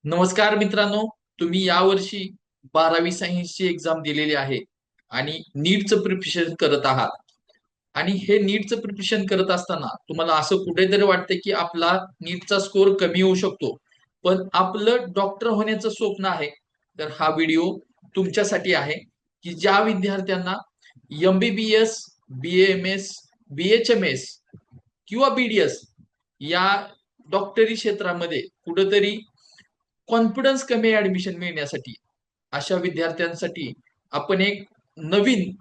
नमस्कार मित्रांनो. तुम्ही यावर्षी 12वी सायन्सची एक्झाम दिलेली आहे आणि नीटचं प्रिपरेशन करत आहात. आणि हे नीटचं प्रिपरेशन करत असताना तुम्हाला असं कुठेतरी वाटतं की आपला नीटचा स्कोर कमी होऊ शकतो, पण आपलं डॉक्टर होण्याचं स्वप्न आहे. तर हा व्हिडिओ तुमच्यासाठी आहे की ज्या विद्यार्थ्यांना MBBS, BAMS, BHMS किंवा BDS या डॉक्टरी क्षेत्रामध्ये कुठंतरी कॉन्फिडन्स कमी आहे ऍडमिशन मिळण्यासाठी, अशा विद्यार्थ्यांसाठी आपण एक नवीन,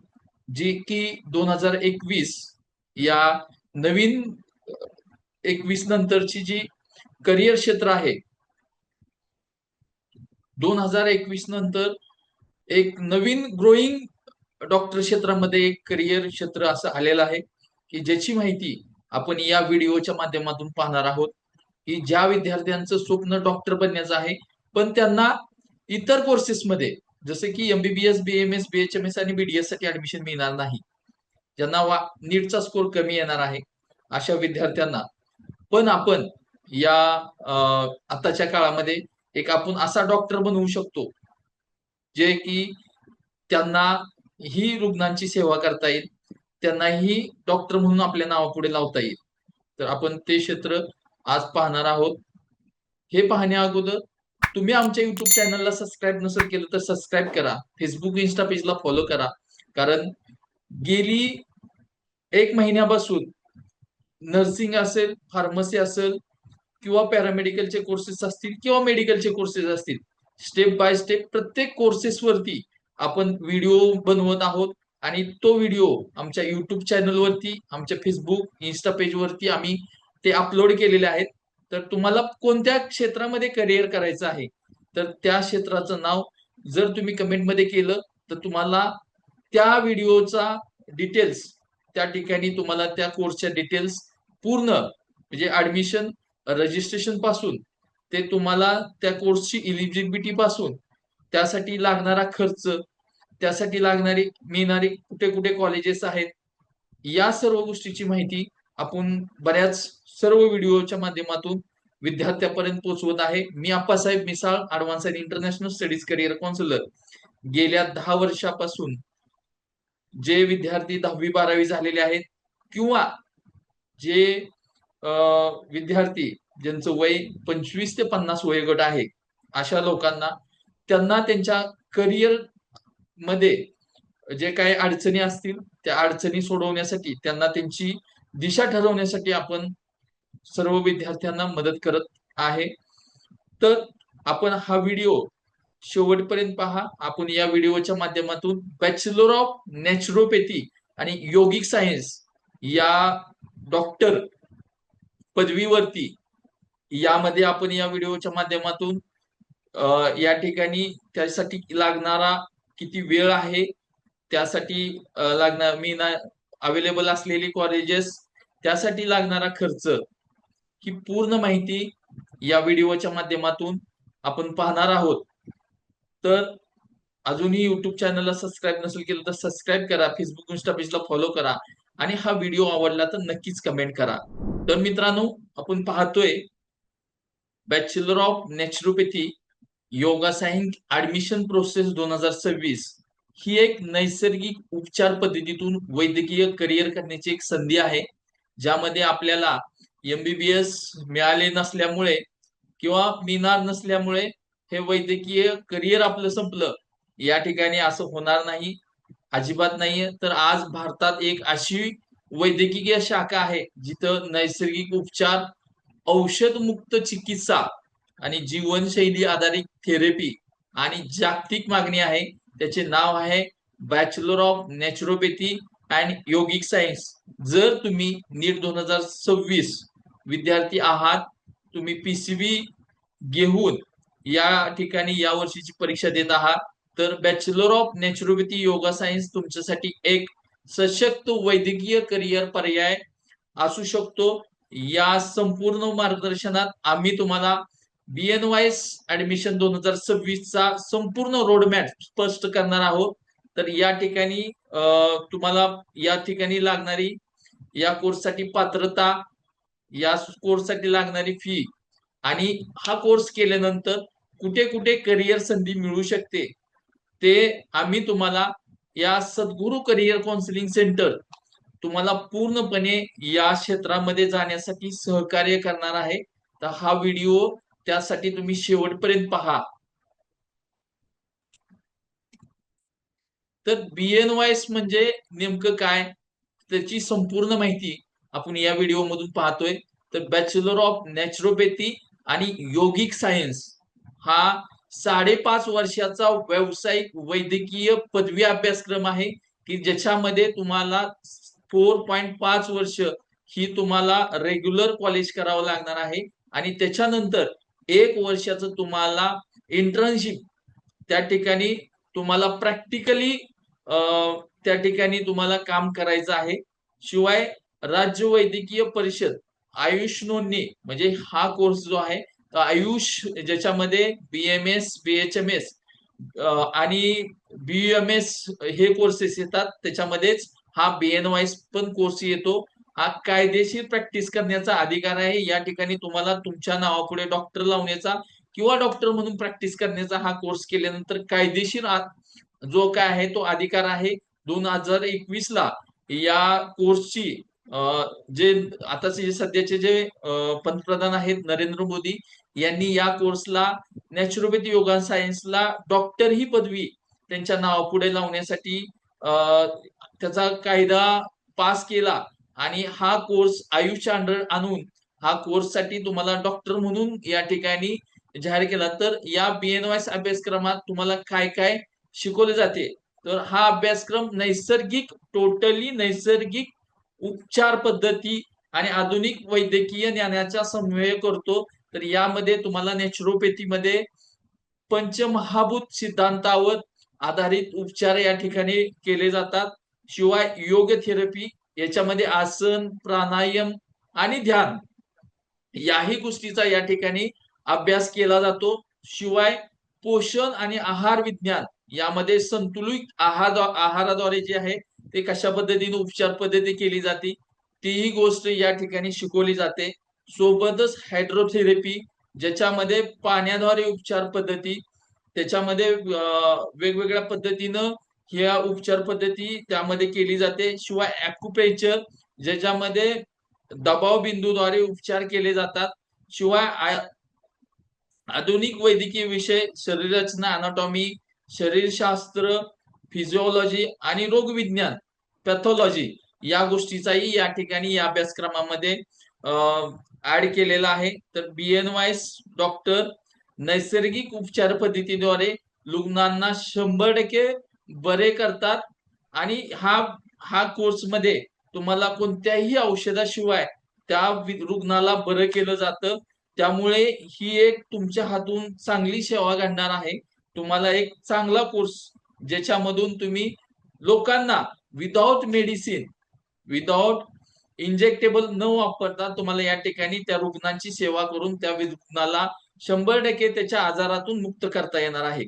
जी की 2021 या नवीन 21 नंतरची जी करिअर क्षेत्र आहे, 2021 नंतर एक नवीन ग्रोईंग डॉक्टर क्षेत्रामध्ये एक करिअर क्षेत्र असं आलेलं आहे की ज्याची माहिती आपण या व्हिडिओच्या माध्यमातून पाहणार आहोत. की ज्या विद्यार्थ्यांचं स्वप्न डॉक्टर बनण्याचं आहे, पण त्यांना इतर कोर्सेसमध्ये जसे की MBBS, BAMS, BHMS आणि BDS साठी ऍडमिशन मिळणार नाही, ज्यांना नीटचा स्कोर कमी येणार आहे, अशा विद्यार्थ्यांना पण आपण या आताच्या काळामध्ये एक आपण असा डॉक्टर बनवू शकतो जे की त्यांना ही रुग्णांची सेवा करता येईल, त्यांनाही डॉक्टर म्हणून आपल्या नावापुढे लावता येईल. तर आपण ते क्षेत्र आज पाहणार आहोत. हे पाहण्या अगोदर तुम्ही आमच्या युट्यूब चॅनलला सबस्क्राईब नसेल केलं तर सबस्क्राईब करा. फेसबुक, इन्स्टा पेजला फॉलो करा. कारण गेली 1 महिन्यापासून नर्सिंग असेल, फार्मसी असेल किंवा पॅरामेडिकलचे कोर्सेस असतील किंवा मेडिकलचे कोर्सेस असतील, स्टेप बाय स्टेप प्रत्येक कोर्सेस वरती आपण व्हिडिओ बनवत आहोत. आणि तो व्हिडिओ आमच्या युट्यूब चॅनलवरती, आमच्या फेसबुक, इन्स्टा पेजवरती आम्ही ते अपलोड केलेले आहेत. तर तुम्हाला कोणत्या क्षेत्रामध्ये करिअर करायचं आहे, तर त्या क्षेत्राचं नाव जर तुम्ही कमेंटमध्ये केलं तर तुम्हाला त्या व्हिडिओचा डिटेल्स, त्या ठिकाणी तुम्हाला त्या कोर्सच्या डिटेल्स पूर्ण, म्हणजे ऍडमिशन रजिस्ट्रेशन पासून ते तुम्हाला त्या कोर्सची इलिजिबिलिटी पासून, त्यासाठी लागणारा खर्च, त्यासाठी लागणारी मिळणारी कुठे कुठे कॉलेजेस आहेत, या सर्व गोष्टीची माहिती आपण बऱ्याच सर्व व्हिडिओच्या माध्यमातून विद्यार्थ्यापर्यंत पोहोचवत आहे. मी Appasaheb Misal, advance and international studies career counsellor. गेल्या 10 वर्षापासून जे विद्यार्थी 10वी 12वी झालेले आहेत किंवा जे विद्यार्थी ज्यांचं वय 25 ते 50 वयोगट आहे, अशा लोकांना, त्यांना त्यांच्या करिअर मध्ये जे काही अडचणी असतील त्या अडचणी सोडवण्यासाठी, त्यांना त्यांची दिशा ठरवण्यासाठी आपण सर्व विद्यार्थ्यांना मदत करत आहे. तर आपण हा व्हिडिओ शेवटपर्यंत पहा. आपण या व्हिडिओच्या माध्यमातून बॅचलर ऑफ नॅचरोपॅथी आणि योगिक सायन्स या डॉक्टर पदवीवरती, यामध्ये आपण या व्हिडिओच्या माध्यमातून या ठिकाणी त्यासाठी लागणारा किती वेळ आहे, त्यासाठी लागणार मी ना अवेलेबल असलेली कॉलेजेस, त्यासाठी लागणारा खर्च, ही पूर्ण माहिती या व्हिडिओच्या माध्यमातून आपण पाहणार आहोत. तर अजूनही युट्यूब चॅनलला सबस्क्राईब नसेल केलं तर सबस्क्राईब करा, फेसबुक, इन्स्टा पेजला फॉलो करा आणि हा व्हिडिओ आवडला तर नक्कीच कमेंट करा. तर मित्रांनो, आपण पाहतोय bachelor of naturopathy yoga science admission process 2026 ही एक नैसर्गिक उपचार पद्धतीतून वैद्यकीय करिअर करण्याची एक संधी आहे, ज्यामध्ये आपल्याला MBBS मिळाले नसल्यामुळे किंवा मिळणार नसल्यामुळे हे वैद्यकीय करिअर आपलं संपलं, या ठिकाणी असं होणार नाही, अजिबात नाहीये. तर आज भारतात एक अशी वैद्यकीय शाखा आहे जिथं नैसर्गिक उपचार, औषधमुक्त चिकित्सा आणि जीवनशैली आधारित थेरपी आणि जागतिक मागणी आहे. त्याचे नाव आहे bachelor of naturopathy and yogic science. जर तुम्ही नीट 2026 विद्यार्थी आहात, तुम्ही PCB घेऊन या ठिकाणी या वर्षीची परीक्षा देत आहात, तर bachelor of naturopathy yoga science तुमच्यासाठी एक सशक्त वैद्यकीय करिअर पर्याय असू शकतो. या संपूर्ण मार्गदर्शनात आम्ही तुम्हाला BNYS ऍडमिशन 2026 चा संपूर्ण रोडमॅप स्पष्ट करणार आहोत. तर या ठिकाणी तुम्हाला या ठिकाणी लागणारी, या कोर्ससाठी पात्रता, या कोर्ससाठी लागणारी फी आणि हा कोर्स केल्यानंतर कुठे कुठे करिअर संधी मिळू शकते ते आम्ही तुम्हाला या सद्गुरू करिअर काउन्सिलिंग सेंटर तुम्हाला पूर्णपणे या क्षेत्रामध्ये जाण्यासाठी सहकार्य करणार आहे. तर हा व्हिडिओ त्यासाठी तुम्ही शेवटपर्यंत पहा. तर बीएनवायएस म्हणजे नेमकं काय, त्याची संपूर्ण माहिती आपण या व्हिडिओ मधून पाहतोय. तर बॅचलर ऑफ नॅचरोपॅथी आणि योगिक सायन्स हा 5.5 वर्षाचा व्यावसायिक वैद्यकीय पदवी अभ्यासक्रम आहे की ज्याच्यामध्ये तुम्हाला 4.5 वर्ष ही तुम्हाला रेग्युलर कॉलेज करावं लागणार आहे आणि त्याच्यानंतर 1 वर्षाचं तुम्हाला इंटर्नशिप त्या ठिकाणी तुम्हाला प्रॅक्टिकली त्या ठिकाणी तुम्हाला काम करायचं आहे. शिवाय राज्य वैद्यकीय परिषद आयुष नोंदणी म्हणजे हा कोर्स जो आहे आयुष ज्याच्यामध्ये बीएमएस बीएचएमएस आणि बीएमएस हे कोर्सेस येतात त्याच्यामध्येच हा बीएनवायएस पण कोर्स येतो. हा कायदेशीर प्रॅक्टिस करण्याचा अधिकार आहे. या ठिकाणी तुम्हाला तुमच्या नावापुढे डॉक्टर लावण्याचा किंवा डॉक्टर म्हणून प्रॅक्टिस करण्याचा हा कोर्स केल्यानंतर कायदेशीर जो काय आहे तो अधिकार आहे. 2021ला या कोर्सची जे आताचे सध्याचे जे पंतप्रधान आहेत नरेंद्र मोदी यांनी या कोर्सला नॅचरोपॅथी योगा सायन्सला डॉक्टर ही पदवी त्यांच्या नावापुढे लावण्यासाठी त्याचा कायदा पास केला आणि हा कोर्स आयुष्य अंडर आणून हा कोर्ससाठी तुम्हाला डॉक्टर म्हणून या ठिकाणी जाहीर केला. तर या बीएनवायएस अभ्यासक्रमात तुम्हाला काय काय शिकवले जाते, तर हा अभ्यासक्रम नैसर्गिक टोटली नैसर्गिक उपचार पद्धती आणि आधुनिक वैद्यकीय ज्ञानाचा समन्वय करतो. तर यामध्ये तुम्हाला नॅचरोपॅथीमध्ये पंचमहाभूत सिद्धांतावर आधारित उपचार या ठिकाणी केले जातात. शिवाय योग थेरपी याच्यामध्ये आसन प्राणायाम आणि ध्यान याही गोष्टीचा या ठिकाणी अभ्यास केला जातो. शिवाय पोषण आणि आहार विज्ञान यामध्ये संतुलित आहाराद्वारे जे आहे ते कशा पद्धतीने उपचार पद्धती केली जाते तीही गोष्ट या ठिकाणी शिकवली जाते. सोबतच हायड्रोथेरपी ज्याच्यामध्ये पाण्याद्वारे उपचार पद्धती त्याच्यामध्ये वेगवेगळ्या पद्धतीनं ह्या उपचार पद्धती त्यामध्ये केली जाते. शिवाय ॲक्युप्रेशर ज्याच्यामध्ये दबाव बिंदूद्वारे उपचार केले जातात. शिवाय आधुनिक वैद्यकीय विषय शरीररचना अनाटॉमी शरीरशास्त्र फिजिओलॉजी आणि रोगविज्ञान पॅथॉलॉजी या गोष्टीचाही या ठिकाणी या अभ्यासक्रमामध्ये ऍड केलेला आहे. तर बीएनवायएस डॉक्टर नैसर्गिक उपचार पद्धतीद्वारे रुग्णांना 100% बरे करतात आणि हा हा कोर्समध्ये तुम्हाला कोणत्याही औषधाशिवाय त्या रुग्णाला बरं केलं जातं. त्यामुळे ही एक तुमच्या हातून चांगली सेवा घडणार आहे. तुम्हाला एक चांगला कोर्स ज्याच्यामधून तुम्ही लोकांना विदाउट मेडिसिन विदाउट इंजेक्टेबल न वापरता तुम्हाला या ठिकाणी त्या रुग्णांची सेवा करून त्या रुग्णाला 100% त्याच्या आजारातून मुक्त करता येणार आहे.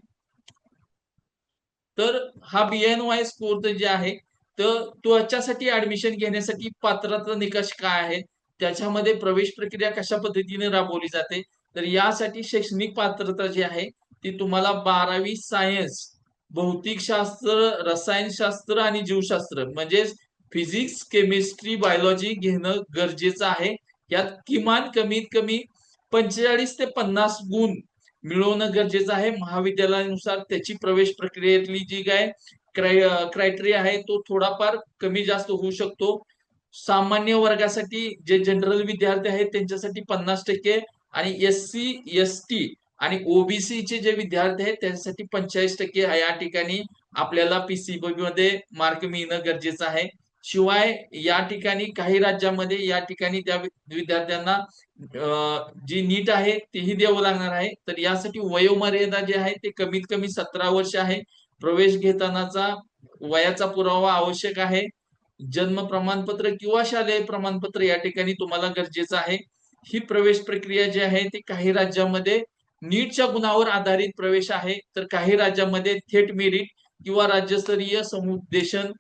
तर हा बीएनवायएस कोर्स जे आहे तर त्याच्यासाठी ऍडमिशन घेण्यासाठी पात्रता निकष काय आहे, त्याच्यामध्ये प्रवेश प्रक्रिया कशा पद्धतीने राबवली जाते, तर यासाठी शैक्षणिक पात्रता जी आहे ती तुम्हाला 12वी सायन्स भौतिकशास्त्र रसायनशास्त्र आणि जीवशास्त्र म्हणजे फिजिक्स केमिस्ट्री बायोलॉजी घेणं गरजेचं आहे. यात किमान कमीत कमी 45 ते 50 गुण मिळवणं गरजेचं आहे. महाविद्यालयानुसार त्याची प्रवेश प्रक्रियेतली जी काय क्रायटेरिया आहे तो थोडाफार कमी जास्त होऊ शकतो. सामान्य वर्गासाठी जे जनरल विद्यार्थी आहेत त्यांच्यासाठी 50% आणि एससी एसटी आणि ओबीसी चे जे विद्यार्थी आहेत त्यांच्यासाठी 45% या ठिकाणी आपल्याला पीसीबी मध्ये मार्क मिळणं गरजेचं आहे. शिवाय या ठिकाणी काही राज्यामध्ये या ठिकाणी त्या विद्यार्थ्यांना जी नीट आहे तेही द्यावं लागणार आहे. तर यासाठी वयोमर्यादा जी आहे ते कमीत कमी 17 वर्ष आहे. प्रवेश घेतानाचा वयाचा पुरावा आवश्यक आहे. जन्म प्रमाणपत्र किंवा शालेय प्रमाणपत्र या ठिकाणी तुम्हाला गरजेचं आहे. ही प्रवेश प्रक्रिया जी आहे ती काही राज्यामध्ये नीटच्या गुणावर आधारित प्रवेश आहे, तर काही राज्यामध्ये थेट मेरिट किंवा राज्यस्तरीय समुपदेशन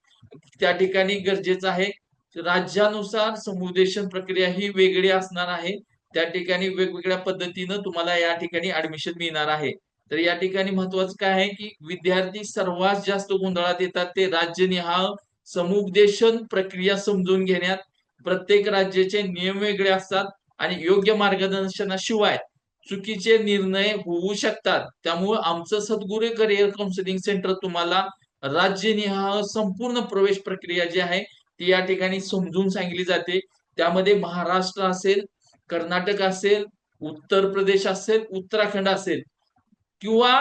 त्या ठिकाणी गरजेचं आहे. राज्यानुसार समुपदेशन प्रक्रिया ही वेगळी असणार आहे. त्या ठिकाणी वेगवेगळ्या पद्धतीनं तुम्हाला या ठिकाणी ऍडमिशन मिळणार आहे. तर या ठिकाणी महत्वाचं काय आहे की विद्यार्थी सर्वात जास्त गोंधळात येतात ते राज्यनिहाय समुपदेशन प्रक्रिया समजून घेण्यात. प्रत्येक राज्याचे नियम वेगळे असतात आणि योग्य मार्गदर्शनाशिवाय चुकीचे निर्णय होऊ शकतात. त्यामुळे आमचं सद्गुरू करिअर काउन्सिलिंग सेंटर तुम्हाला राज्यनिहाय संपूर्ण प्रवेश प्रक्रिया जी आहे ती या ठिकाणी समजून सांगितली जाते. त्यामध्ये महाराष्ट्र असेल, कर्नाटक असेल, उत्तर प्रदेश असेल, उत्तराखंड असेल किंवा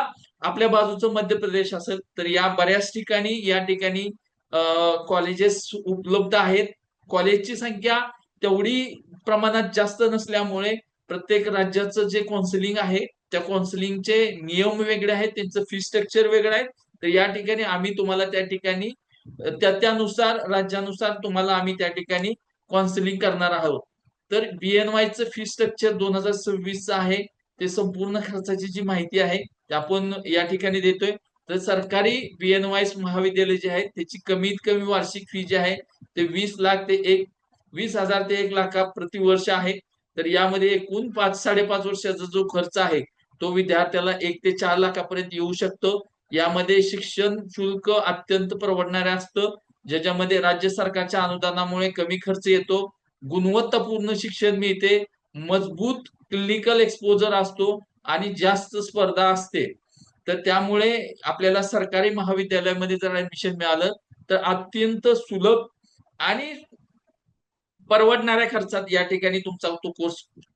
आपल्या बाजूचं मध्य प्रदेश असेल, तर या बऱ्याच ठिकाणी या ठिकाणी कॉलेजेस उपलब्ध आहेत. कॉलेजची संख्या तेवढी प्रमाणात जास्त नसल्यामुळे प्रत्येक राज्याचं जे काउन्सिलिंग आहे त्या काउन्सिलिंगचे नियम वेगळे आहेत, त्यांचं फी स्ट्रक्चर वेगळं आहे. तर या ठिकाणी आम्ही तुम्हाला त्या ठिकाणी त्यानुसार राज्यानुसार तुम्हाला आम्ही त्या ठिकाणी काउन्सिलिंग करणार आहोत. तर बीएनवायचं फी स्ट्रक्चर 2026 आहे. ते संपूर्ण खर्चाची जी माहिती आहे ते आपण या ठिकाणी देतोय. तर सरकारी बीएनवायस महाविद्यालय जे आहे त्याची कमीत कमी वार्षिक फी जी आहे ते 20,000 ते 1 लाख प्रति वर्ष आहे. तर यामध्ये एकूण 5-5.5 वर्षाचा जो खर्च आहे तो विद्यार्थ्याला 1 ते 4 लाखापर्यंत येऊ शकतो. यामध्ये शिक्षण शुल्क अत्यंत परवडणारे असतं, ज्याच्यामध्ये राज्य सरकारच्या अनुदानामुळे कमी खर्च येतो, गुणवत्तापूर्ण शिक्षण मिळते, मजबूत क्लिनिकल एक्सपोजर असतो आणि जास्त स्पर्धा असते. तर त्यामुळे आपल्याला सरकारी महाविद्यालयामध्ये जर ऍडमिशन मिळालं तर अत्यंत सुलभ आणि परवडणाऱ्या खर्चात या ठिकाणी तुमचा तो कोर्स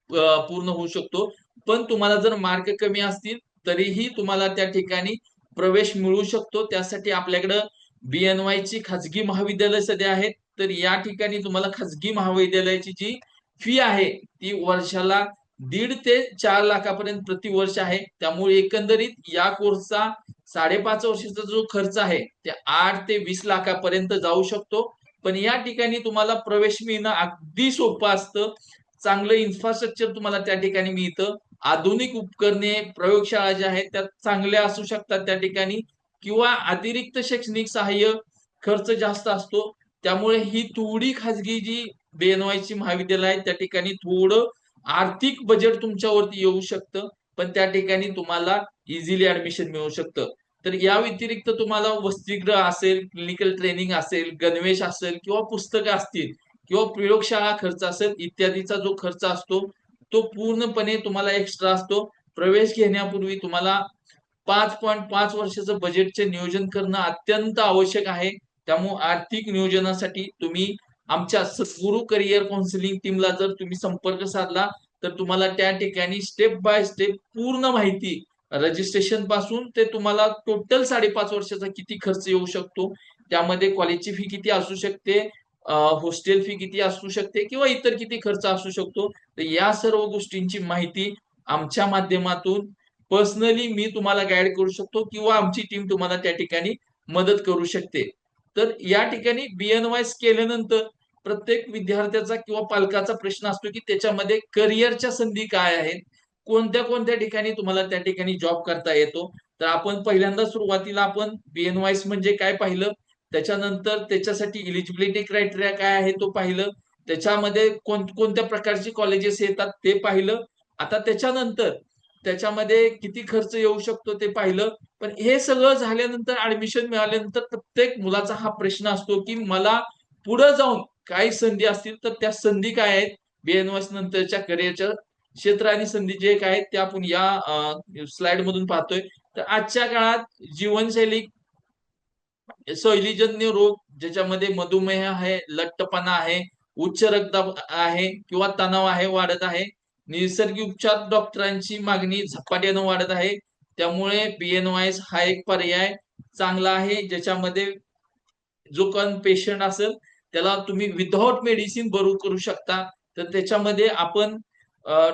पूर्ण होऊ शकतो. पण तुम्हाला जर मार्क कमी असतील तरीही तुम्हाला त्या ठिकाणी प्रवेश मिळू शकतो. त्यासाठी आपल्याकडं बीएनवाय ची खाजगी महाविद्यालय सध्या आहेत. तर या ठिकाणी तुम्हाला खाजगी महाविद्यालयाची जी फी आहे ती वर्षाला 1.5 ते 4 लाखापर्यंत प्रति वर्ष आहे. त्यामुळे एकंदरीत या कोर्सचा 5.5 वर्षाचा जो खर्च आहे ते 8 ते 20 लाखापर्यंत जाऊ शकतो. पण या ठिकाणी तुम्हाला प्रवेश मिळणं अगदी सोपं असतं. चांगलं इन्फ्रास्ट्रक्चर तुम्हाला त्या ठिकाणी मिळतं. आधुनिक उपकरणे, प्रयोगशाळा ज्या आहेत त्या चांगल्या असू शकतात त्या ठिकाणी किंवा अतिरिक्त शैक्षणिक सहाय्य खर्च जास्त असतो. त्यामुळे ही थोडी खाजगी जी बीएनवाय ची महाविद्यालय आहेत त्या ठिकाणी थोडं आर्थिक बजेट तुमच्यावरती येऊ शकतं, पण त्या ठिकाणी तुम्हाला इझिली ऍडमिशन मिळू शकतं. तर या व्यतिरिक्त तुम्हाला वसतिगृह असेल, क्लिनिकल ट्रेनिंग असेल, गणवेश असेल किंवा पुस्तकं असतील किंवा प्रयोगशाळा खर्च असेल इत्यादीचा जो खर्च असतो तो पूर्णपणे तुम्हाला एक्स्ट्रा असतो. प्रवेश घेण्यापूर्वी तुम्हाला 5.5 वर्षाचं बजेटचे नियोजन करणं अत्यंत आवश्यक आहे. त्यामुळे आर्थिक नियोजनासाठी तुम्ही आमच्या सद्गुरू करिअर काउन्सिलिंग टीमला जर तुम्ही संपर्क साधला तर तुम्हाला त्या ठिकाणी स्टेप बाय स्टेप पूर्ण माहिती रजिस्ट्रेशन पासून ते तुम्हाला टोटल 5.5 वर्षाचा किती खर्च येऊ शकतो, त्यामध्ये कॉलेजची फी किती असू शकते, हॉस्टेल फी किती असू शकते किंवा इतर किती खर्च असू शकतो, तर या सर्व गोष्टींची माहिती आमच्या माध्यमातून पर्सनली मी तुम्हाला गाईड करू शकतो किंवा आमची टीम तुम्हाला त्या ठिकाणी मदत करू शकते. तर या ठिकाणी बीएनवायस केल्यानंतर प्रत्येक विद्यार्थ्याचा किंवा पालकाचा प्रश्न असतो की त्याच्यामध्ये करिअरच्या संधी काय आहेत, कोणत्या कोणत्या ठिकाणी तुम्हाला त्या ठिकाणी जॉब करता येतो. तर आपण पहिल्यांदा सुरुवातीला आपण बीएनवायस म्हणजे काय पाहिलं, त्याच्यानंतर त्याच्यासाठी इलिजिबिलिटी क्रायटेरिया काय आहे तो पाहिलं, त्याच्यामध्ये कोणत्या प्रकारची कॉलेजेस येतात ते पाहिलं. आता त्याच्यानंतर त्याच्यामध्ये किती खर्च येऊ शकतो ते पाहिलं. पण हे सगळं झाल्यानंतर ऍडमिशन मिळाल्यानंतर प्रत्येक मुलाचा हा प्रश्न असतो की मला पुढे जाऊन काय संधी असतील, तर त्या संधी काय आहेत बीएनवायस नंतरच्या करिअरच्या क्षेत्र आणि संधी जे काय आहेत ते आपण या स्लाइड मधून पाहतोय. तर आजच्या काळात जीवनशैली शैलीजन्य रोग ज्याच्यामध्ये मधुमेह आहे, लठ्ठपणा आहे, उच्च रक्तदाब आहे किंवा तणाव आहे वाढत आहे. नैसर्गिक उपचार डॉक्टरांची मागणी झपाट्यानं वाढत आहे. त्यामुळे बीएनवायस हा एक पर्याय चांगला आहे, ज्याच्यामध्ये जो कोण पेशंट असेल त्याला तुम्ही विदाउट मेडिसिन बरू करू शकता. तर त्याच्यामध्ये आपण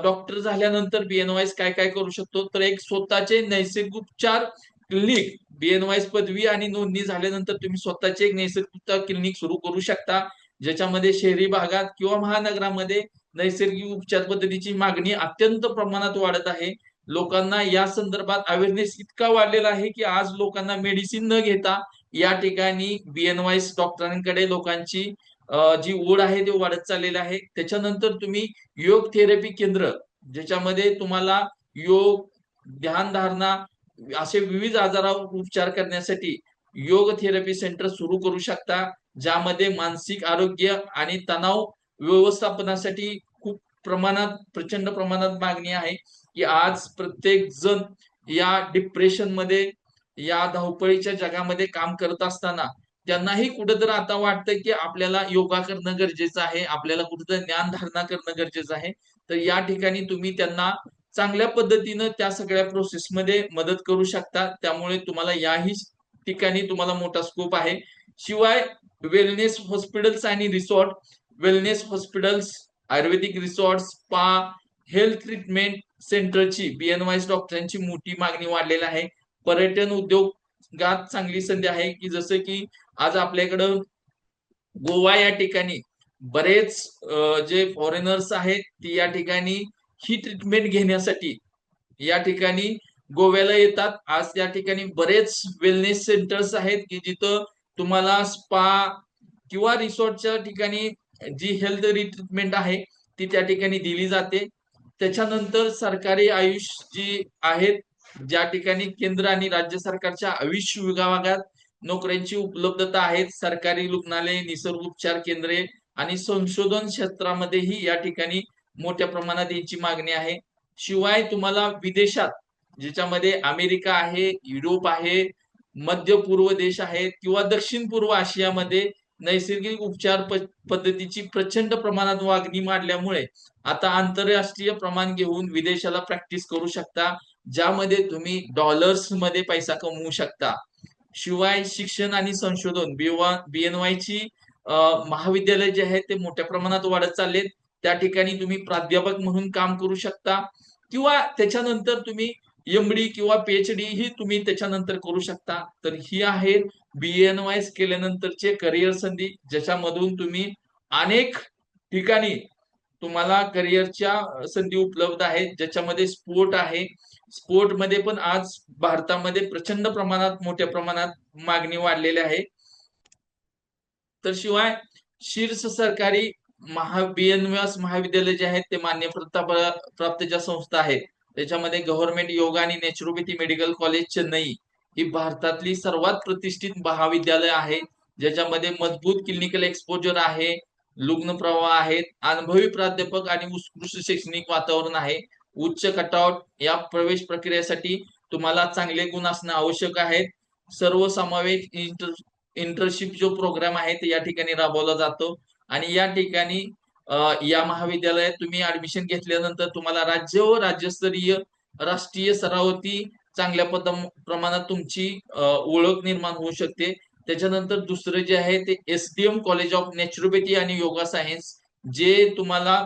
डॉक्टर झाल्यानंतर बीएनवायस काय काय करू शकतो, तर एक स्वतःचे नैसर्गिक उपचार क्लिनिक बीएनवायस पदवी आणि नोंदणी झाल्यानंतर तुम्ही स्वतःचे एक नैसर्गिक उपचार क्लिनिक सुरू करू शकता, ज्याच्यामध्ये शहरी भागात किंवा महानगरामध्ये नैसर्गिक उपचार पद्धतीची मागणी अत्यंत प्रमाणात वाढत आहे. लोकांना या संदर्भात अवेअरनेस इतका वाढलेला आहे की आज लोकांना मेडिसिन न घेता या ठिकाणी बीएनवायस डॉक्टरांकडे लोकांची जी ओढ आहे ते वाढत चाललेलं आहे. त्याच्यानंतर तुम्ही योग थेरपी केंद्र, ज्याच्यामध्ये तुम्हाला योग, ध्यानधारणा असे विविध आजारावर उपचार करण्यासाठी योग थेरपी सेंटर सुरू करू शकता, ज्यामध्ये मानसिक आरोग्य आणि तणाव व्यवस्थापनासाठी खूप प्रमाणात, प्रचंड प्रमाणात मागणी आहे. की आज प्रत्येक जण या डिप्रेशन मध्ये, या धावपळीच्या जगामध्ये काम करत असताना त्यांनाही कुठेतरी आता वाटतं की आपल्याला योगा करणं गरजेचं आहे, आपल्याला कुठेतरी ज्ञानधारणा करणं गरजेचं आहे. तर या ठिकाणी तुम्ही त्यांना चांगल्या पद्धतीनं त्या सगळ्या प्रोसेसमध्ये मदत करू शकता. त्यामुळे तुम्हाला याही ठिकाणी तुम्हाला मोठा स्कोप आहे. शिवाय वेलनेस हॉस्पिटल्स आणि रिसॉर्ट, वेलनेस हॉस्पिटल्स, आयुर्वेदिक रिसॉर्ट, स्पा, हेल्थ ट्रीटमेंट सेंटरची BNYS डॉक्टरांची मोठी मागणी वाढलेली आहे. पर्यटन उद्योगात चांगली संधी आहे, की जसं की आज आपल्याकडं गोवा या ठिकाणी बरेच जे फॉरेनर्स आहेत ती या ठिकाणी ही ट्रीटमेंट घेण्यासाठी या ठिकाणी गोव्याला येतात. आज या ठिकाणी बरेच वेलनेस सेंटर्स आहेत की जिथं तुम्हाला स्पा किंवा रिसॉर्टच्या ठिकाणी जी हेल्थ ट्रीटमेंट आहे ती त्या ठिकाणी दिली जाते. त्याच्यानंतर सरकारी आयुष जी आहेत, ज्या ठिकाणी केंद्र आणि राज्य सरकारच्या आयुष विभागात नोकऱ्यांची उपलब्धता आहे. सरकारी रुग्णालय, निसर्ग उपचार केंद्रे आणि संशोधन क्षेत्रामध्येही या ठिकाणी मोठ्या प्रमाणात यांची मागणी आहे. शिवाय तुम्हाला विदेशात, ज्याच्यामध्ये अमेरिका आहे, युरोप आहे, मध्य पूर्व देश आहेत किंवा दक्षिण पूर्व आशियामध्ये नैसर्गिक उपचार पद्धतीची प्रचंड प्रमाणात मागणी वाढल्यामुळे आता आंतरराष्ट्रीय प्रमाण घेऊन विदेशाला प्रॅक्टिस करू शकता, ज्यामध्ये तुम्ही डॉलर्स मध्ये पैसा कमवू शकता. शिवाय शिक्षण आणि संशोधन, BNY ची महाविद्यालय जे आहेत ते मोठ्या प्रमाणात वाढत चाललेत. त्या ठिकाणी तुम्ही प्राध्यापक म्हणून काम करू शकता किंवा त्याच्यानंतर तुम्ही MD किंवा PhD ही तुम्ही त्याच्यानंतर करू शकता. तर ही आहे BNYS केल्यानंतरचे करिअर संधी, ज्याच्यामधून तुम्ही अनेक ठिकाणी तुम्हाला करिअरच्या संधी उपलब्ध आहेत, ज्याच्यामध्ये स्पोर्ट आहे. स्पोर्ट मध्ये पण आज भारतामध्ये प्रचंड प्रमाणात, मोठ्या प्रमाणात मागणी वाढलेली आहे. तर शिवाय शीर्ष सरकारी BNYS महाविद्यालय जे आहेत ते मान्यता प्राप्त ज्या संस्था आहेत, त्याच्यामध्ये गव्हर्नमेंट योगा आणि नॅचरोपॅथी मेडिकल कॉलेज चेन्नई ही भारतातली सर्वात प्रतिष्ठित महाविद्यालय आहे, ज्याच्यामध्ये मजबूत क्लिनिकल एक्सपोजर आहे, लुग्न प्रवाह आहेत, अनुभवी प्राध्यापक आणि उत्कृष्ट शैक्षणिक वातावरण आहे. उच्च कटआउट या प्रवेश प्रक्रियेसाठी तुम्हाला चांगले गुण असणं आवश्यक आहे. सर्वसमावेश इंटर्नशिप जो प्रोग्राम आहे ते या ठिकाणी राबवला जातो आणि या ठिकाणी या महाविद्यालयात तुम्ही ऍडमिशन घेतल्यानंतर तुम्हाला राज्य व राज्यस्तरीय, राष्ट्रीय स्तरावरती चांगल्या प्रमाणात तुमची ओळख निर्माण होऊ शकते. त्याच्यानंतर दुसरं जे आहे ते SDM कॉलेज ऑफ नॅचरोपॅथी आणि योगा सायन्स, जे तुम्हाला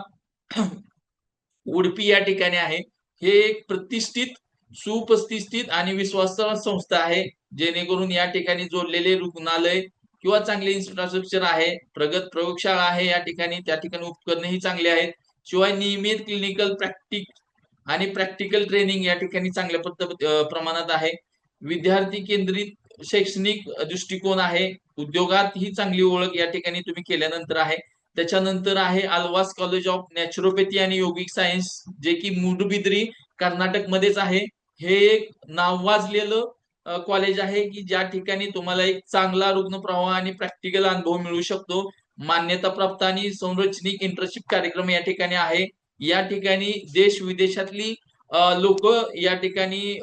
उडपी या ठिकाणी आहे. हे एक प्रतिष्ठित, सुप्रतिष्ठित आणि विश्वासार्ह संस्था आहे, जेणेकरून या ठिकाणी जोडलेले रुग्णालय किंवा चांगले इन्फ्रास्ट्रक्चर आहे, प्रगत प्रयोगशाळा आहे या ठिकाणी, त्या ठिकाणी उपकरणेही चांगली आहेत. शिवाय नियमित क्लिनिकल आणि प्रॅक्टिकल ट्रेनिंग या ठिकाणी चांगल्या प्रमाणात आहे. विद्यार्थी केंद्रित शैक्षणिक दृष्टिकोन आहे. उद्योगात ही चांगली ओळख या ठिकाणी तुम्ही केल्यानंतर आहे. त्याच्यानंतर आहे आल्वास कॉलेज ऑफ नॅचरोपॅथी आणि योगिक सायन्स, जे की मूडबिद्री कर्नाटक मध्येच आहे. हे एक नावाजलेलं कॉलेज आहे की ज्या ठिकाणी तुम्हाला एक चांगला रुग्णप्रवाह आणि प्रॅक्टिकल अनुभव मिळू शकतो. मान्यता प्राप्त आणि संरचनिक इंटर्नशिप कार्यक्रम या ठिकाणी आहे. या ठिकाणी देश विदेशातली लोक या ठिकाणी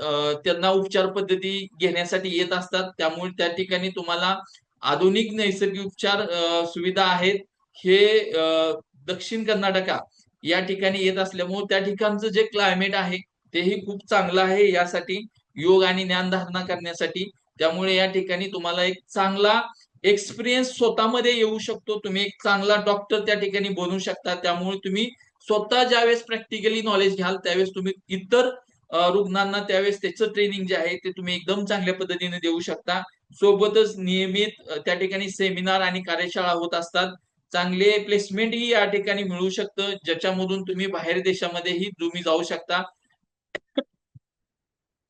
त्यांना उपचार पद्धती घेण्यासाठी येत असतात. त्यामुळे त्या ठिकाणी तुम्हाला आधुनिक नैसर्गिक उपचार सुविधा आहेत. हे दक्षिण कर्नाटका या ठिकाणी येत असल्यामुळे त्या ठिकाणचं जे क्लायमेट आहे तेही खूप चांगलं आहे यासाठी, योग आणि ज्ञानधारणा करण्यासाठी. त्यामुळे या ठिकाणी तुम्हाला एक चांगला एक्सपिरियन्स स्वतःमध्ये येऊ शकतो. तुम्ही एक चांगला डॉक्टर त्या ठिकाणी बनू शकता. त्यामुळे तुम्ही स्वतः ज्यावेळेस प्रॅक्टिकली नॉलेज घ्याल त्यावेळेस तुम्ही इतर रुग्णांना त्यावेळेस त्याचं ट्रेनिंग जे आहे ते तुम्ही एकदम चांगल्या पद्धतीने देऊ शकता. सोबतच नियमित त्या ठिकाणी सेमिनार आणि कार्यशाळा होत असतात. चांगले प्लेसमेंटही या ठिकाणी मिळू शकतं, ज्याच्यामधून तुम्ही बाहेर देशामध्येही तुम्ही जाऊ शकता.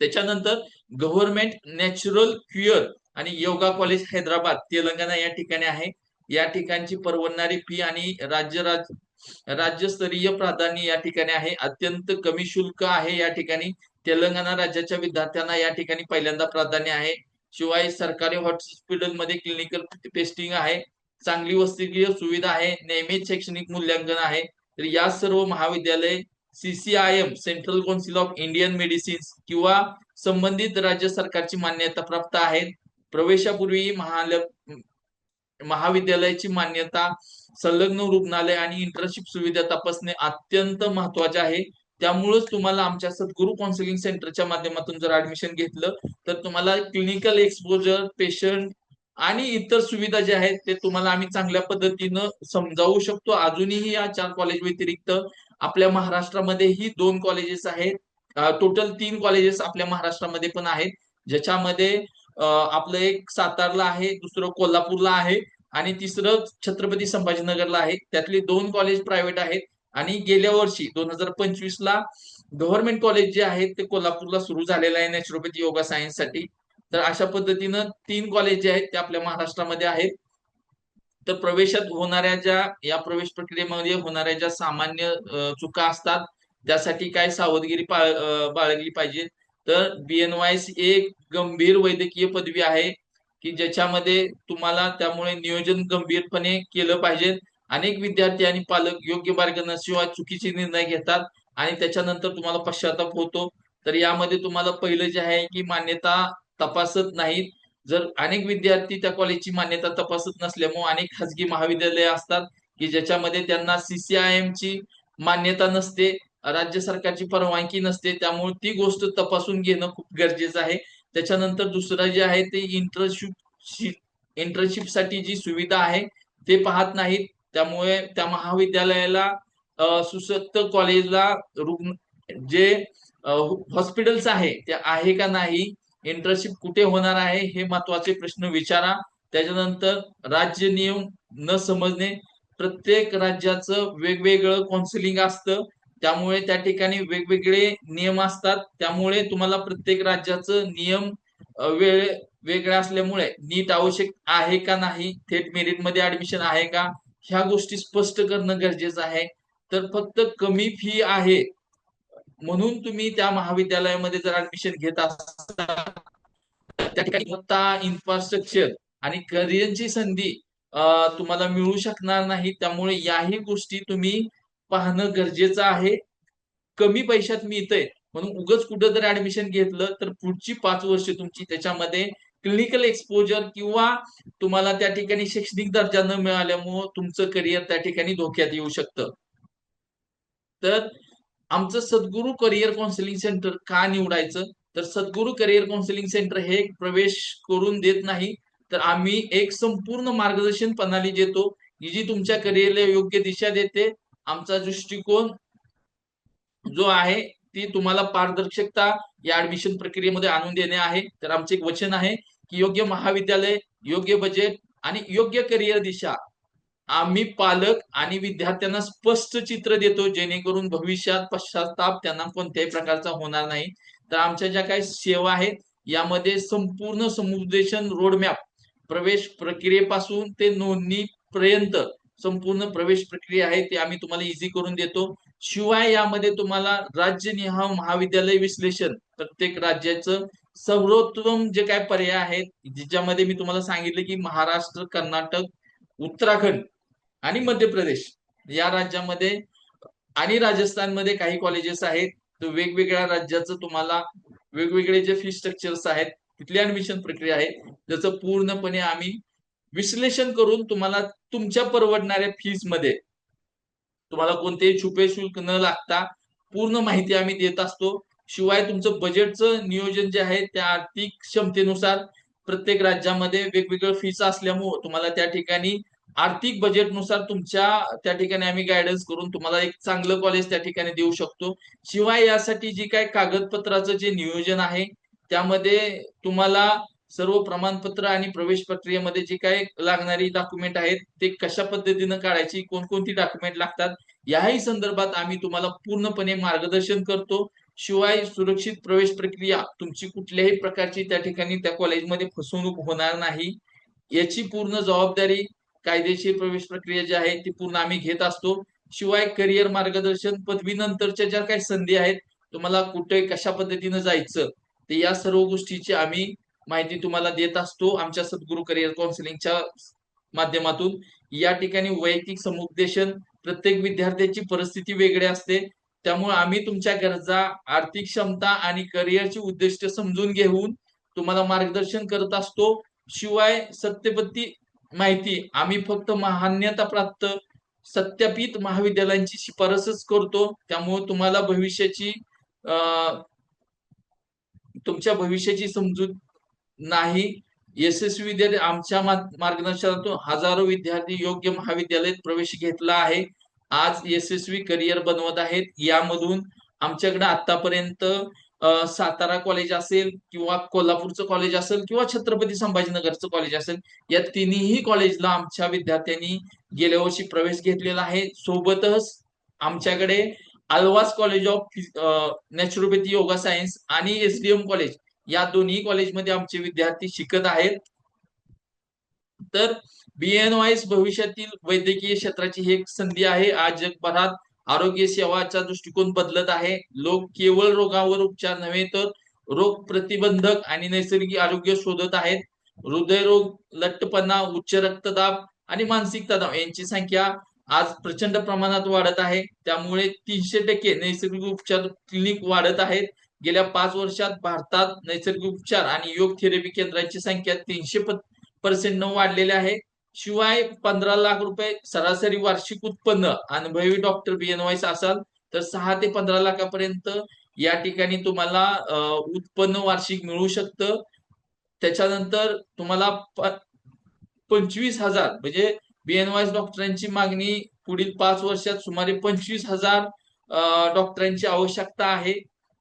त्याच्यानंतर गव्हर्नमेंट नॅचरल क्युअर आणि योगा कॉलेज हैदराबाद तेलंगणा या ठिकाणी आहे. या ठिकाणची परवडणारी फी आणि राज्यस्तरीय प्राधान्य या ठिकाणी आहे. अत्यंत कमी शुल्क आहे या ठिकाणी. तेलंगणा राज्याच्या विद्यार्थ्यांना या ठिकाणी पहिल्यांदा प्राधान्य आहे. शिवाय सरकारी हॉस्पिटलमध्ये क्लिनिकल टेस्टिंग आहे. चांगली वसतिगृह सुविधा आहे. नियमित शैक्षणिक मूल्यांकन आहे. तर या सर्व महाविद्यालय CCIM central council of Indian medicines किंवा संबंधित राज्य सरकारची मान्यता प्राप्त आहेत. प्रवेशापूर्वी महाविद्यालयाची मान्यता, संलग्न रुग्णालय आणि इंटर्नशिप सुविधा तपासणे अत्यंत महत्वाचे आहे. त्यामुळेच तुम्हाला आमच्या सद्गुरू काउन्सिलिंग सेंटरच्या माध्यमातून जर ऍडमिशन घेतलं तर तुम्हाला क्लिनिकल एक्सपोजर, पेशंट आणि इतर सुविधा ज्या आहेत ते तुम्हाला आम्ही चांगल्या पद्धतीनं समजावू शकतो. अजूनही या 4 कॉलेज व्यतिरिक्त आपल्या महाराष्ट्रामध्येही 2 कॉलेजेस आहेत. टोटल 3 कॉलेजेस आपल्या महाराष्ट्रामध्ये पण आहेत, ज्याच्यामध्ये आपलं एक सातारला आहे, दुसरं कोल्हापूरला आहे आणि तिसरं छत्रपती संभाजीनगरला आहे. त्यातली 2 कॉलेज प्रायव्हेट आहेत आणि गेल्या वर्षी 2025 ला गव्हर्नमेंट कॉलेज जे आहेत ते कोल्हापूरला सुरू झालेलं आहे नॅचरोपॅथी योगा सायन्स साठी. तर अशा पद्धतीनं 3 कॉलेज जे आहेत ते आपल्या महाराष्ट्रामध्ये आहेत. तर प्रवेशात होणाऱ्या या प्रवेश प्रक्रियेमध्ये होणाऱ्या ज्या सामान्य चुका असतात त्यासाठी काय सावधगिरी बाळगली पाहिजे. तर BNYS एक गंभीर वैद्यकीय पदवी आहे की ज्याच्यामध्ये तुम्हाला त्यामुळे नियोजन गंभीरपणे केलं पाहिजे. अनेक विद्यार्थी आणि पालक योग्य मार्गदर्शनाशिवाय चुकीचे निर्णय घेतात आणि त्याच्यानंतर तुम्हाला पश्चाताप होतो. तर यामध्ये तुम्हाला पहिलं जे आहे की मान्यता तपासत नाहीत. जर अनेक विद्यार्थी त्या कॉलेजची मान्यता तपासत नसल्यामुळे अनेक खाजगी महाविद्यालय असतात की ज्याच्यामध्ये त्यांना CCIM ची मान्यता नसते, राज्य सरकारची परवानगी नसते. त्यामुळे ती गोष्ट तपासून घेणं खूप गरजेचं आहे. त्याच्यानंतर दुसरं जे आहे ते इंटर्नशिप साठी जी सुविधा आहे ते पाहत नाहीत. त्यामुळे त्या महाविद्यालयाला सुसज्ज कॉलेजला रुग्ण जे हॉस्पिटल्स आहे ते आहे का नाही, इंटर्नशिप कुठे होणार आहे हे महत्वाचे प्रश्न विचारा. त्याच्यानंतर राज्य नियम न समजणे, प्रत्येक राज्याचं वेगवेगळं काउन्सिलिंग असतं त्यामुळे त्या ठिकाणी वेगवेगळे नियम असतात. त्यामुळे तुम्हाला प्रत्येक राज्याचं नियम वेगळ्या असल्यामुळे नीट आवश्यक आहे का नाही, थेट मेरिट मध्ये ऍडमिशन आहे का, ह्या गोष्टी स्पष्ट करणं गरजेचं आहे. तर फक्त कमी फी आहे म्हणून तुम्ही त्या महाविद्यालयामध्ये जर ऍडमिशन घेत असाल त्या ठिकाणी इन्फ्रास्ट्रक्चर आणि करिअरची संधी तुम्हाला मिळू शकणार नाही. त्यामुळे याही गोष्टी तुम्ही पाहणं गरजेचं आहे. कमी पैशात मिळतंय म्हणून उगाच कुठं जर ऍडमिशन घेतलं तर पुढची 5 वर्ष तुमची त्याच्यामध्ये क्लिनिकल एक्सपोजर किंवा तुम्हाला त्या ठिकाणी शैक्षणिक दर्जा न मिळाल्यामुळे तुमचं करिअर त्या ठिकाणी धोक्यात येऊ शकतं. तर आमचं सद्गुरू करिअर काउन्सिलिंग सेंटर का निवडायचं, तर सद्गुरू करिअर काउन्सिलिंग सेंटर हे प्रवेश करून देत नाही, तर आम्ही एक संपूर्ण मार्गदर्शन प्रणाली देतो की जी तुमच्या करिअरला योग्य दिशा देते. आमचा दृष्टिकोन जो आहे ती तुम्हाला पारदर्शकता या ऍडमिशन प्रक्रियेमध्ये आणून देणे आहे. तर आमचे एक वचन आहे की योग्य महाविद्यालय, योग्य बजेट आणि योग्य करिअर दिशा आम्ही पालक आणि विद्यार्थ्यांना स्पष्ट चित्र देतो जेणेकरून भविष्यात पश्चाताप त्यांना कोणत्याही प्रकारचा होणार नाही. तर आमच्या ज्या काही सेवा आहेत यामध्ये संपूर्ण समुपदेशन रोडमॅप, प्रवेश प्रक्रियेपासून ते नोंदणी पर्यंत संपूर्ण प्रवेश प्रक्रिया आहे ते आम्ही तुम्हाला इझी करून देतो. शिवाय यामध्ये तुम्हाला राज्यनिहाय महाविद्यालय विश्लेषण, प्रत्येक राज्याचं सर्वोत्तम जे काय पर्याय आहेत ज्याच्यामध्ये मी तुम्हाला सांगितलं की महाराष्ट्र, कर्नाटक, उत्तराखंड आणि मध्य प्रदेश या राज्यामध्ये आणि राजस्थानमध्ये काही कॉलेजेस आहेत. तर वेगवेगळ्या राज्याचं तुम्हाला वेगवेगळे जे फी स्ट्रक्चर्स आहेत, तिथली ऍडमिशन प्रक्रिया आहे, त्याचं पूर्णपणे आम्ही विश्लेषण करून तुम्हाला तुमच्या परवडणाऱ्या फीस मध्ये तुम्हाला कोणतेही छुपे शुल्क न लागता पूर्ण माहिती आम्ही देत असतो. शिवाय तुमचं बजेटचं नियोजन जे आहे त्या आर्थिक क्षमतेनुसार प्रत्येक राज्यामध्ये वेगवेगळं फीस असल्यामुळे तुम्हाला त्या ठिकाणी आर्थिक बजेटनुसार तुमच्या त्या ठिकाणी आम्ही गायडन्स करून तुम्हाला एक चांगलं कॉलेज त्या ठिकाणी देऊ शकतो. शिवाय यासाठी जी काय कागदपत्राचं जे नियोजन आहे त्यामध्ये तुम्हाला सर्व प्रमाणपत्र आणि प्रवेश प्रक्रियेमध्ये जी काय लागणारी डॉक्युमेंट आहेत ते कशा पद्धतीनं काढायची, कोणकोणती डॉक्युमेंट लागतात याही संदर्भात आम्ही तुम्हाला पूर्णपणे मार्गदर्शन करतो. शिवाय सुरक्षित प्रवेश प्रक्रिया, तुमची कुठल्याही प्रकारची त्या ठिकाणी त्या कॉलेजमध्ये फसवणूक होणार नाही याची पूर्ण जबाबदारी कायदेशीर प्रवेश प्रक्रिया जी आहे ती पूर्ण आम्ही घेत असतो. शिवाय करिअर मार्गदर्शन, पदवीनंतरच्या ज्या काही संधी आहेत, तुम्हाला कुठे कशा पद्धतीनं जायचं, ते या सर्व गोष्टीची आम्ही माहिती तुम्हाला देत असतो आमच्या सद्गुरू करिअर काउन्सिलिंगच्या माध्यमातून. या ठिकाणी वैयक्तिक समुपदेशन, प्रत्येक विद्यार्थ्याची परिस्थिती वेगळी असते, त्यामुळे आम्ही तुमच्या गरजा, आर्थिक क्षमता आणि करिअरची उद्दिष्ट समजून घेऊन तुम्हाला मार्गदर्शन करत असतो. शिवाय सत्यपत्ती माहिती आम्ही फक्त मान्यताप्राप्त सत्यापित महाविद्यालयांची शिफारसच करतो. त्यामुळे तुम्हाला तुमच्या भविष्याची समजूत नाही. यशस्वी विद्यार्थी आमच्या मार्गदर्शनातून हजारो विद्यार्थी योग्य महाविद्यालयात प्रवेश घेतला आहे, आज यशस्वी करिअर बनवत आहेत. यामधून आमच्याकडे आतापर्यंत सातारा कॉलेज असेल किंवा कोल्हापूरचं कॉलेज असेल किंवा छत्रपती संभाजीनगरचं कॉलेज असेल, या तिन्ही कॉलेजला आमच्या विद्यार्थ्यांनी गेल्या वर्षी प्रवेश घेतलेला आहे. सोबतच आमच्याकडे Alva's college of naturopathy yoga science आणि एसडीएम कॉलेज, या दोन्ही कॉलेजमध्ये आमचे विद्यार्थी शिकत आहेत. तर बीएनवायस भविष्यातील वैद्यकीय क्षेत्राची ही एक संधी आहे. आज जगभरात आरोग्य सेवाचा दृष्टिकोन बदलत आहे. लोक केवळ रोगावर उपचार नव्हे तर रोग प्रतिबंधक आणि नैसर्गिक आरोग्य शोधत आहेत. हृदयरोग, लठ्ठपणा, उच्च रक्तदाब आणि मानसिक तणाव यांची संख्या आज प्रचंड प्रमाणात वाढत आहे. त्यामुळे 300% नैसर्गिक उपचार क्लिनिक वाढत आहेत. गेल्या 5 वर्षात भारतात नैसर्गिक उपचार आणि योग थेरपी केंद्रांची संख्या 300% वाढलेली आहे. शिवाय 15 लाख रुपये सरासरी वार्षिक उत्पन्न अनुभवी डॉक्टर बीएनवायस असाल तर 6 ते 15 लाखापर्यंत या ठिकाणी तुम्हाला उत्पन्न वार्षिक मिळू शकतं. त्याच्यानंतर तुम्हाला 25,000 म्हणजे बीएनवायस डॉक्टरांची मागणी पुढील 5 वर्षात सुमारे 25,000 डॉक्टरांची आवश्यकता आहे.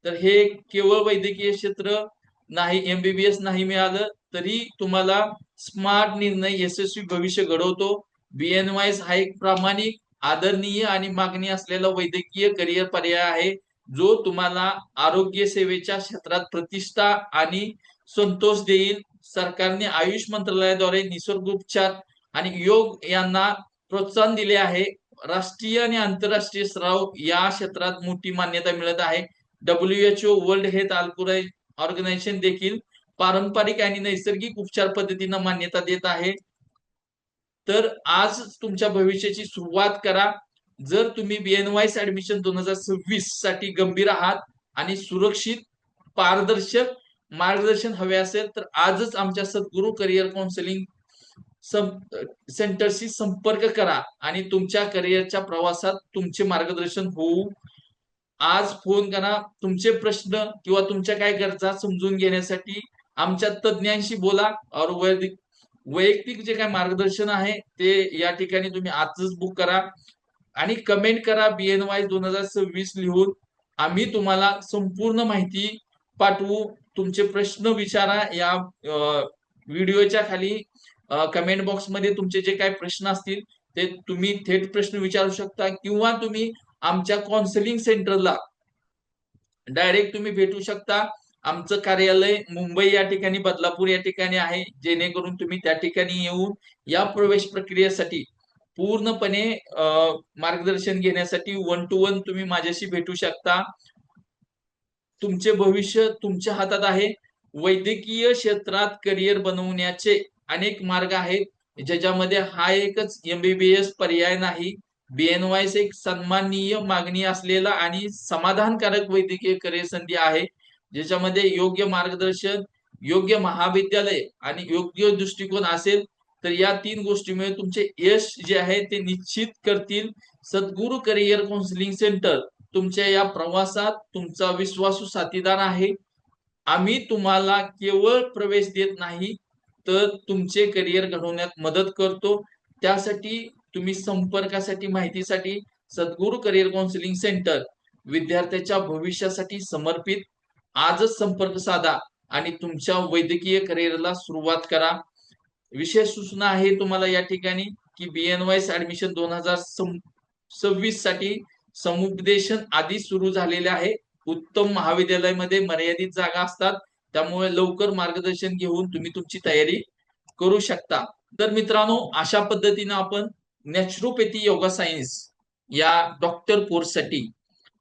तर हे केवळ वैद्यकीय क्षेत्र नाही, एमबीबीएस नाही मिळालं तरी तुम्हाला स्मार्ट निर्णय यशस्वी भविष्य घडवतो. बीएनवायस हा एक प्रामाणिक, आदरणीय आणि मागणी असलेला वैद्यकीय करिअर पर्याय आहे, जो तुम्हाला आरोग्य सेवेच्या क्षेत्रात प्रतिष्ठा आणि संतोष देईल. सरकारने आयुष मंत्रालयाद्वारे निसर्गोपचार आणि योग यांना प्रोत्साहन दिले आहे. राष्ट्रीय आणि आंतरराष्ट्रीय सराव या क्षेत्रात मोठी मान्यता मिळत आहे. WHO वर्ल्ड हेल्थ ऑर्गनायझेशन देखील पारंपरिक आणि नैसर्गिक उपचार पद्धतींना मान्यता देत आहे. तर आज तुमच्या भविष्याची सुरुवात करा. जर तुम्ही बीएनवायस ऍडमिशन 2026 साठी गंभीर आहात आणि सुरक्षित, पारदर्शक मार्गदर्शन हवे असेल तर आजच आमच्या सद्गुरू करिअर काउन्सिलिंग सेंटरशी संपर्क करा आणि तुमच्या करिअरच्या प्रवासात तुमचे मार्गदर्शन होऊ. आज फोन करा. तुमचे प्रश्न किंवा तुमच्या काय गरजा समजून घेण्यासाठी आमच्या तज्ञांशी बोला. और वैयक्तिक जे काय मार्गदर्शन आहे ते या ठिकाणी तुम्ही आजच बुक करा आणि कमेंट करा बीएनवाय 2026 लिहून. आम्ही तुम्हाला संपूर्ण माहिती पाठवू. तुमचे प्रश्न विचारा. या व्हिडिओच्या खाली कमेंट बॉक्स मध्ये तुमचे जे काही प्रश्न असतील ते तुम्ही थेट प्रश्न विचारू शकता किंवा तुम्ही आमच्या काउन्सिलिंग सेंटरला डायरेक्ट तुम्ही भेटू शकता. आमचं कार्यालय मुंबई या ठिकाणी, बदलापूर या ठिकाणी आहे, जेणेकरून तुम्ही त्या ठिकाणी येऊन या प्रवेश प्रक्रियेसाठी पूर्णपणे मार्गदर्शन घेण्यासाठी 1 to 1 तुम्ही माझ्याशी भेटू शकता. तुमचे भविष्य तुमच्या हातात आहे. वैद्यकीय क्षेत्रात करिअर बनवण्याचे अनेक मार्ग आहेत, ज्याच्यामध्ये हा एकच एमबीबीएस पर्याय नाही. बीएनवायस एक सन्माननीय, मागणी असलेला आणि समाधानकारक वैद्यकीय करिअर संधी आहे, ज्याच्यामध्ये योग्य मार्गदर्शन, योग्य महाविद्यालय आणि योग्य दृष्टिकोन असेल तर या 3 गोष्टीमुळे तुमचे यश जे आहे ते निश्चित करतील. सद्गुरू करिअर काउन्सिलिंग सेंटर तुमच्या या प्रवासात तुमचा विश्वासू साथीदार आहे. आम्ही तुम्हाला केवळ प्रवेश देत नाही तर तुमचे करिअर घडवण्यात मदत करतो. त्यासाठी तुम्ही संपर्कासाठी, माहितीसाठी सद्गुरू करिअर काउन्सिलिंग सेंटर, विद्यार्थ्याच्या भविष्यासाठी समर्पित. आजच संपर्क साधा आणि तुमच्या वैद्यकीय करिअरला सुरुवात करा. विशेष सूचना आहे तुम्हाला या ठिकाणी की बीएनवायस ऍडमिशन 2026 साठी समुपदेशन आधी सुरू झालेले आहे. उत्तम महाविद्यालयामध्ये मर्यादित जागा असतात, त्यामुळे लवकर मार्गदर्शन घेऊन तुम्ही तुमची तयारी करू शकता. तर मित्रांनो, अशा पद्धतीनं आपण नॅचरोपॅथी योगा सायन्स या डॉक्टर कोर्ससाठी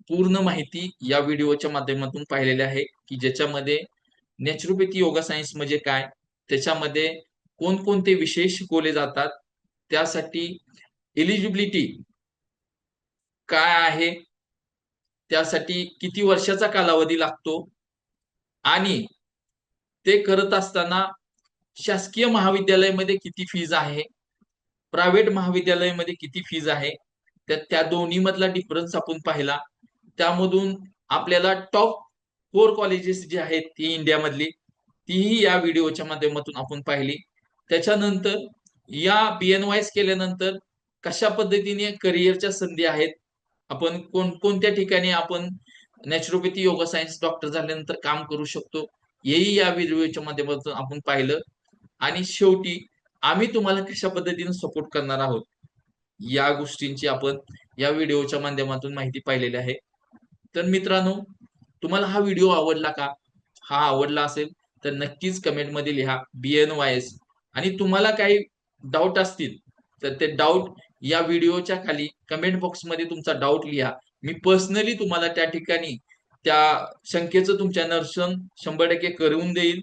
पूर्ण माहिती या व्हिडिओच्या माध्यमातून पाहिलेली आहे, की ज्याच्यामध्ये नॅचरोपॅथी योगा सायन्स म्हणजे काय, त्याच्यामध्ये कोणकोणते विषय शिकवले जातात, त्यासाठी एलिजिबिलिटी काय आहे, त्यासाठी किती वर्षाचा कालावधी लागतो आणि ते करत असताना शासकीय महाविद्यालयामध्ये किती फीज आहे, प्रायव्हेट महाविद्यालयामध्ये किती फीज आहे, त्या दोन्ही मधला डिफरन्स आपण पाहिला. त्यामधून आपल्याला टॉप 4 कॉलेजेस जी आहेत ती इंडियामधली, तीही या व्हिडिओच्या माध्यमातून आपण पाहिली. त्याच्यानंतर या BNYS केल्यानंतर कशा पद्धतीने करिअरच्या संधी आहेत, आपण कोणकोणत्या ठिकाणी आपण नॅचरोपॅथी योगा सायन्स डॉक्टर झाल्यानंतर काम करू शकतो, हेही या व्हिडिओच्या माध्यमातून आपण पाहिलं. आणि शेवटी आम्ही तुम्हाला कशा पद्धतीने सपोर्ट करणार आहोत, या गोष्टींची आपण या व्हिडिओच्या माध्यमातून माहिती पाहिलेली आहे. तर मित्रांनो, तुम्हाला हा व्हिडिओ आवडला का? हा आवडला असेल तर नक्कीच कमेंटमध्ये लिहा BNYS, आणि तुम्हाला काही डाऊट असतील तर ते डाऊट या व्हिडिओच्या खाली कमेंट बॉक्समध्ये तुमचा डाऊट लिहा. मी पर्सनली तुम्हाला त्या ठिकाणी त्या शंकेचं तुमच्या नर्शन 100% करून देईल.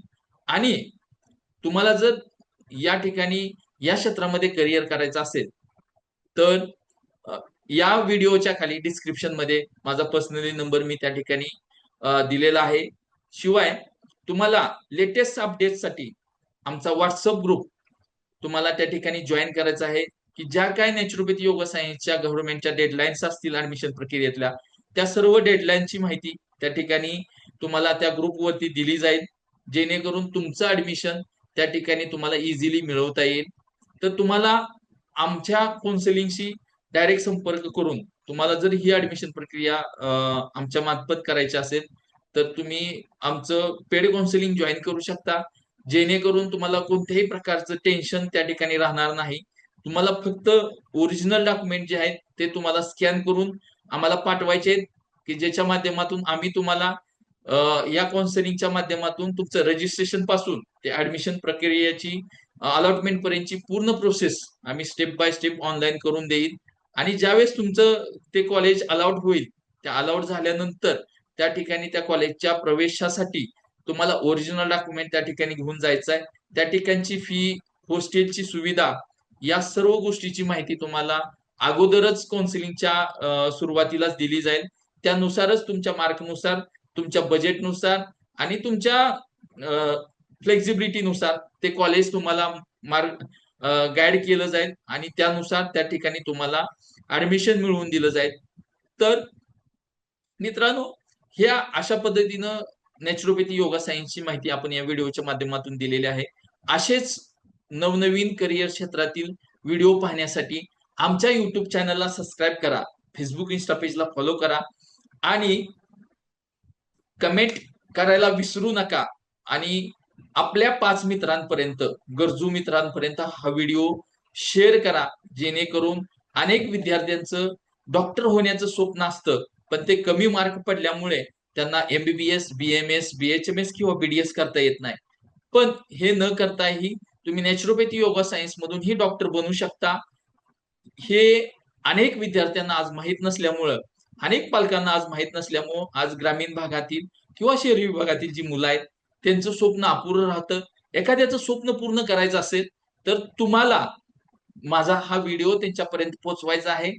आणि तुम्हाला जर या ठिकाणी या क्षेत्रामध्ये करिअर करायचं असेल तर अ, या व्हिडिओच्या खाली डिस्क्रिप्शन मध्ये माझा पर्सनली नंबर मी त्या ठिकाणी दिलेला आहे. शिवाय तुम्हाला लेटेस्ट अपडेटसाठी आमचा व्हॉट्सअप ग्रुप तुम्हाला त्या ठिकाणी जॉईन करायचा आहे, की ज्या काय नॅचरोपॅथी योगा सायन्सच्या गव्हर्नमेंटच्या डेडलाईन्स असतील ऍडमिशन प्रक्रियेतल्या, त्या सर्व डेडलाईनची माहिती त्या ठिकाणी तुम्हाला त्या ग्रुपवरती दिली जाईल, जेणेकरून तुमचं ऍडमिशन त्या ठिकाणी तुम्हाला इझिली मिळवता येईल. तर तुम्हाला आमच्या काउन्सिलिंगशी डायरेक्ट संपर्क करून तुम्हाला जर ही ऍडमिशन प्रक्रिया आमच्या मार्फत करायची असेल तर तुम्ही आमचं पेड काउन्सिलिंग जॉईन करू शकता, जेणेकरून तुम्हाला कोणत्याही प्रकारचं टेन्शन त्या ठिकाणी राहणार नाही. तुम्हाला फक्त ओरिजिनल डॉक्युमेंट जे आहेत ते तुम्हाला स्कॅन करून आम्हाला पाठवायचे आहेत, की ज्याच्या माध्यमातून आम्ही तुम्हाला या काउन्सिलिंगच्या माध्यमातून तुमचं रजिस्ट्रेशन पासून ते ऍडमिशन प्रक्रियेची अलॉटमेंट पर्यंतची पूर्ण प्रोसेस आम्ही स्टेप बाय स्टेप ऑनलाईन करून देईल. आणि ज्यावेळेस तुमचं ते कॉलेज अलाउड होईल, त्या अलाउड झाल्यानंतर त्या ठिकाणी त्या कॉलेजच्या प्रवेशासाठी तुम्हाला ओरिजिनल डॉक्युमेंट त्या ठिकाणी घेऊन जायचं आहे. त्या ठिकाणची फी, हॉस्टेलची सुविधा, या सर्व गोष्टीची माहिती तुम्हाला अगोदरच काउन्सिलिंगच्या सुरुवातीलाच दिली जाईल. त्यानुसारच तुमच्या मार्कनुसार, तुमच्या बजेटनुसार आणि तुमच्या फ्लेक्झिबिलिटीनुसार ते कॉलेज तुम्हाला मार्क गाईड केलं जाईल आणि त्यानुसार त्या ठिकाणी तुम्हाला ऍडमिशन मिळवून दिलं जाईल. तर मित्रांनो, ह्या अशा पद्धतीनं नॅचरोपॅथी योगा सायन्सची माहिती आपण या व्हिडिओच्या माध्यमातून दिलेली आहे. असेच नवनवीन करिअर क्षेत्रातील व्हिडिओ पाहण्यासाठी आमच्या युट्यूब चॅनलला सबस्क्राईब करा, फेसबुक इन्स्टा पेजला फॉलो करा आणि कमेंट करायला विसरू नका. आणि आपल्या 5 मित्रांपर्यंत, गरजू मित्रांपर्यंत हा व्हिडिओ शेअर करा, जेणेकरून अनेक विद्यार्थ्यांचं डॉक्टर होण्याचं स्वप्न असतं, पण ते कमी मार्क पडल्यामुळे त्यांना MBBS, BMS, BHMS किंवा BDS करता येत नाही. पण हे न करताही तुम्ही नॅचरोपॅथी योगा सायन्स मधून ही डॉक्टर बनू शकता. हे अनेक विद्यार्थ्यांना आज माहीत नसल्यामुळं, अनेक पालकांना आज माहीत नसल्यामुळं आज ग्रामीण भागातील किंवा शहरी विभागातील जी मुलं आहेत त्यांचं स्वप्न अपुरं राहतं. एखाद्याचं स्वप्न पूर्ण करायचं असेल तर तुम्हाला माझा हा व्हिडिओ त्यांच्यापर्यंत पोहोचवायचा आहे.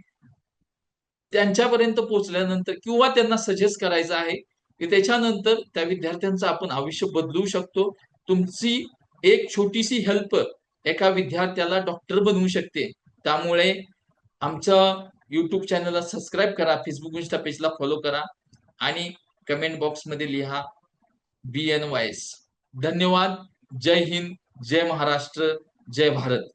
त्यांच्यापर्यंत पोहोचल्यानंतर किंवा त्यांना सजेस्ट करायचं आहे, की त्याच्यानंतर त्या विद्यार्थ्यांचं आपण आयुष्य बदलू शकतो. तुमची एक छोटीशी हेल्प एका विद्यार्थ्याला डॉक्टर बनवू शकते. त्यामुळे आमच्या YouTube चॅनलला सबस्क्राईब करा, फेसबुक इन्स्टा पेजला फॉलो करा आणि कमेंट बॉक्समध्ये लिहा BNYS. धन्यवाद. जय हिंद, जय महाराष्ट्र, जय भारत.